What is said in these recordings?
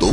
2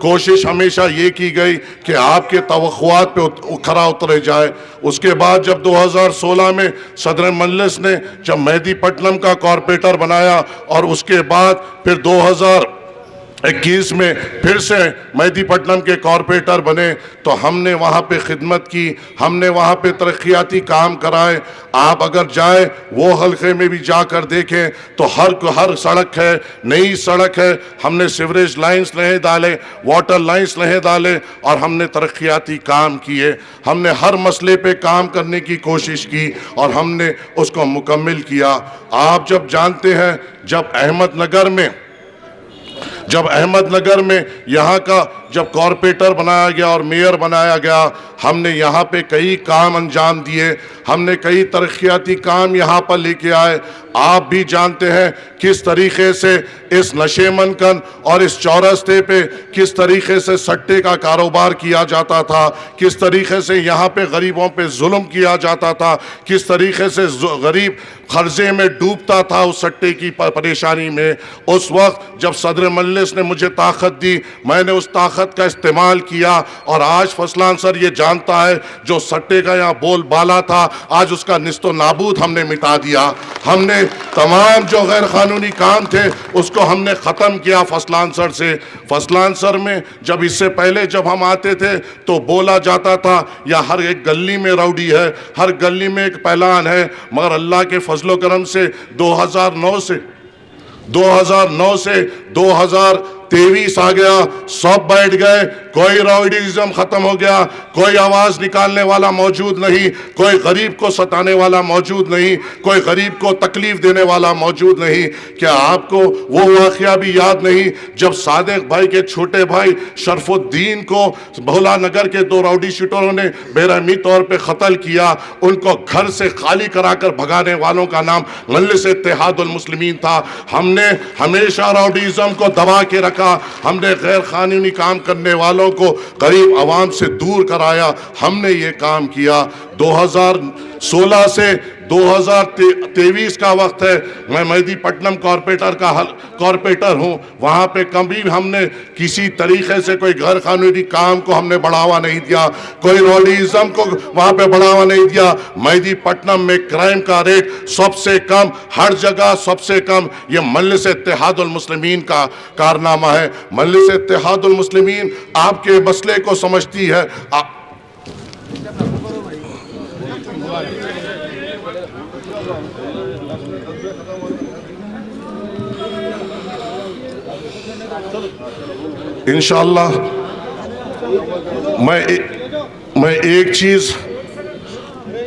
کوشش ہمیشہ یہ کی گئی کہ آپ کے توقعات پہ کھرا اترے جائے۔ اس کے بعد جب 2016 میں صدر مجلس نے جب مہدی پٹنم کا کارپوریٹر بنایا اور اس کے بعد پھر 2021 میں پھر سے مہدی پٹنم کے کارپوریٹر بنے تو ہم نے وہاں پہ خدمت کی، ہم نے وہاں پہ ترقیاتی کام کرائے۔ آپ اگر جائیں وہ حلقے میں بھی جا کر دیکھیں تو ہر سڑک ہے، نئی سڑک ہے، ہم نے سیوریج لائنز نہیں ڈالے، واٹر لائنز نہیں ڈالے، اور ہم نے ترقیاتی کام کیے۔ ہم نے ہر مسئلے پہ کام کرنے کی کوشش کی اور ہم نے اس کو مکمل کیا۔ آپ جب جانتے ہیں جب احمد نگر میں یہاں کا جب کارپوریٹر بنایا گیا اور میئر بنایا گیا، ہم نے یہاں پہ کئی کام انجام دیے، ہم نے کئی ترقیاتی کام یہاں پر لے کے آئے۔ آپ بھی جانتے ہیں کس طریقے سے اس نشے منکن اور اس چورستے پہ کس طریقے سے سٹے کا کاروبار کیا جاتا تھا، کس طریقے سے یہاں پہ غریبوں پہ ظلم کیا جاتا تھا، کس طریقے سے غریب قرضے میں ڈوبتا تھا اس سٹے کی پریشانی میں۔ اس وقت جب صدر مجلس نے مجھے طاقت دی، میں نے اس طاقت کا استعمال کیا، اور آج فضل انصر یہ جانتا ہے جو سٹے کا یہاں بول بالا تھا، آج اس کا نیست و نابود ہم نے مٹا دیا۔ ہم نے تمام جو غیر قانونی کام تھے اس کو ہم نے ختم کیا فضل انصر سے۔ فضل انصر میں جب اس سے پہلے جب ہم آتے تھے تو بولا جاتا تھا یا ہر ایک گلی میں راؤڈی ہے، ہر گلی میں ایک پہلوان ہے، مگر اللہ کے فضل و کرم سے 2009 سے 2023 آ گیا، سب بیٹھ گئے، کوئی راؤڈیزم ختم ہو گیا، کوئی آواز نکالنے والا موجود نہیں، کوئی غریب کو ستانے والا موجود نہیں، کوئی غریب کو تکلیف دینے والا موجود نہیں۔ کیا آپ کو وہ واقعہ بھی یاد نہیں جب صادق بھائی کے چھوٹے بھائی شرف الدین کو بھولا نگر کے 2 راؤڈی شیٹروں نے بے رحمی طور پہ قتل کیا، ان کو گھر سے خالی کرا کر بھگانے والوں کا نام مجلس اتحاد المسلمین تھا۔ ہم نے ہمیشہ راؤڈیزم کو دبا کے رکھا، ہم نے غیر قانونی کام کرنے والوں کو غریب عوام سے دور کرایا، ہم نے یہ کام کیا۔ 2016 سے 2023 کا وقت ہے، میں مہدی پٹنم کارپوریٹر ہوں، وہاں پہ کبھی ہم نے کسی طریقے سے کوئی غیر قانونی کام کو ہم نے بڑھاوا نہیں دیا، کوئی راؤڈیزم کو وہاں پہ بڑھاوا نہیں دیا۔ مہدی پٹنم میں کرائم کا ریٹ سب سے کم، ہر جگہ سب سے کم، یہ مجلس اتحاد المسلمین کا کارنامہ ہے۔ مجلس اتحاد المسلمین آپ کے مسئلے کو سمجھتی ہے۔ انشاءاللہ میں ایک چیز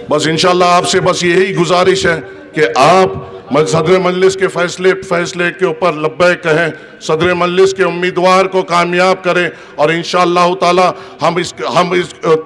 بس انشاءاللہ آپ سے بس یہی گزارش ہے کہ آپ صدر مجلس کے فیصلے کے اوپر لبیک کہیں، صدر مجلس کے امیدوار کو کامیاب کریں، اور انشاءاللہ تعالی ہم اس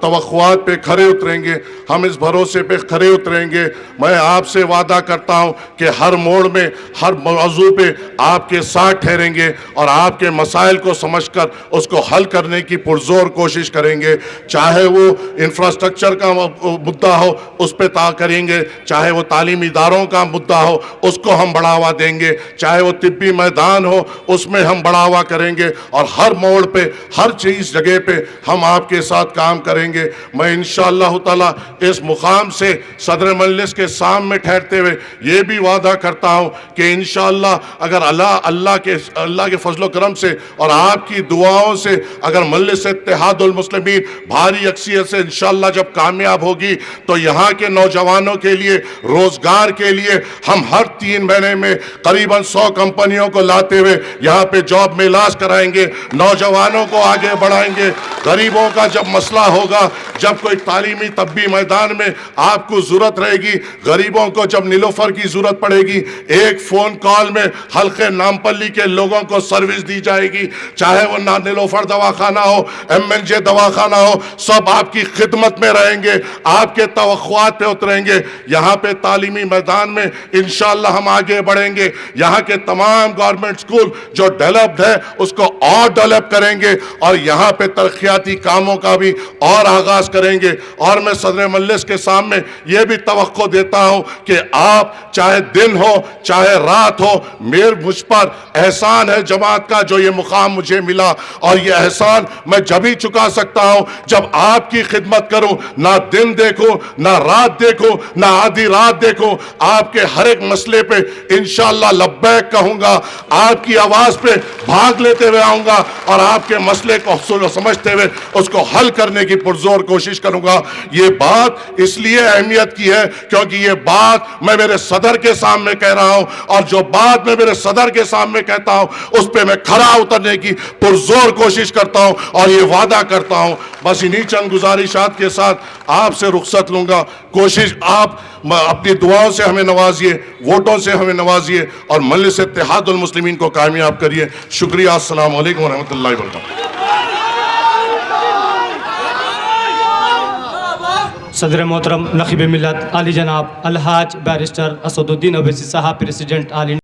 توقعات پہ کھرے اتریں گے، ہم اس بھروسے پہ کھرے اتریں گے۔ میں آپ سے وعدہ کرتا ہوں کہ ہر موڑ میں، ہر موضوع پہ آپ کے ساتھ ٹھہریں گے اور آپ کے مسائل کو سمجھ کر اس کو حل کرنے کی پرزور کوشش کریں گے، چاہے وہ انفراسٹرکچر کا مدعا ہو اس پہ کریں گے، چاہے وہ تعلیمی اداروں کا مدعا ہو اس کو ہم بڑھاوا دیں گے، چاہے وہ طبی میدان ہو اس میں ہم بڑھاوا کریں گے، اور ہر موڑ پہ، ہر چیز جگہ پہ ہم آپ کے ساتھ کام کریں گے۔ میں انشاءاللہ تعالی اس مقام سے صدر مجلس کے سامنے ٹھہرتے ہوئے یہ بھی وعدہ کرتا ہوں کہ انشاءاللہ اگر اللہ کے فضل و کرم سے اور آپ کی دعاؤں سے اگر مجلس اتحاد المسلمین بھاری اکثریت سے انشاءاللہ جب کامیاب ہوگی تو یہاں کے نوجوانوں کے لیے روزگار کے لیے ہم ہر 3 مہینے میں قریباً 100 کمپنیوں کو لاتے ہوئے یہاں پہ جاب میں علاج کرائیں گے، نوجوانوں کو آگے بڑھائیں گے۔ غریبوں کا جب مسئلہ ہوگا، جب کوئی تعلیمی طبی میدان میں آپ کو ضرورت رہے گی، غریبوں کو جب نیلوفر کی ضرورت پڑے گی، ایک فون کال میں حلقے نامپلی کے لوگوں کو سروس دی جائے گی، چاہے وہ نیلوفر دواخانہ ہو، MNJ دواخانہ ہو، سب آپ کی خدمت میں رہیں گے، آپ کے توقعات پہ اتریں گے۔ یہاں پہ تعلیمی میدان میں انشاءاللہ انشاءاللہ ہم آگے بڑھیں گے. یہاں کے تمام گورنمنٹ سکول جو ڈیولپڈ ہے اس کو اور ڈیولپ کریں گے اور یہاں پہ ترقیاتی کاموں کا بھی اور آغاز کریں گے. اور میں صدر مجلس کے سامنے یہ بھی توقع دیتا ہوں کہ آپ چاہے دن ہو چاہے رات ہو, مجھ پر احسان ہے جماعت کا جو یہ مقام مجھے ملا, اور یہ احسان میں جب ہی چکا سکتا ہوں جب آپ کی خدمت کروں. نہ دن دیکھوں نہ رات دیکھوں نہ آدھی رات دیکھوں, آپ کے ہر ایک مسئلے پہ انشاءاللہ لبیک کہوں گا, آپ کی آواز پہ بھاگ لیتے ہوئے آؤں گا اور آپ کے مسئلے کو سمجھتے ہوئے اس کو حل کرنے کی پرزور کوشش کروں گا. یہ بات اس لیے اہمیت کی ہے کیونکہ یہ بات میں میرے صدر کے سامنے کہہ رہا ہوں, اور جو بات میں میرے صدر کے سامنے کہتا ہوں اس پہ میں کھرا اترنے کی پرزور کوشش کرتا ہوں اور یہ وعدہ کرتا ہوں. بس انہی چند گزارشات کے ساتھ آپ سے رخصت لوں گا. کوشش آپ اپنی دعاؤں سے ہمیں نوازیے, ووٹوں سے ہمیں نوازیے اور مجلس اتحاد المسلمین کو کامیاب کریے. شکریہ. السلام علیکم ورحمۃ اللہ وبرکاتہ. صدر محترم نقیب ملت علی جناب الحاج بیرسٹر اسد الدین اویسی صاحب, پریزیڈنٹ آل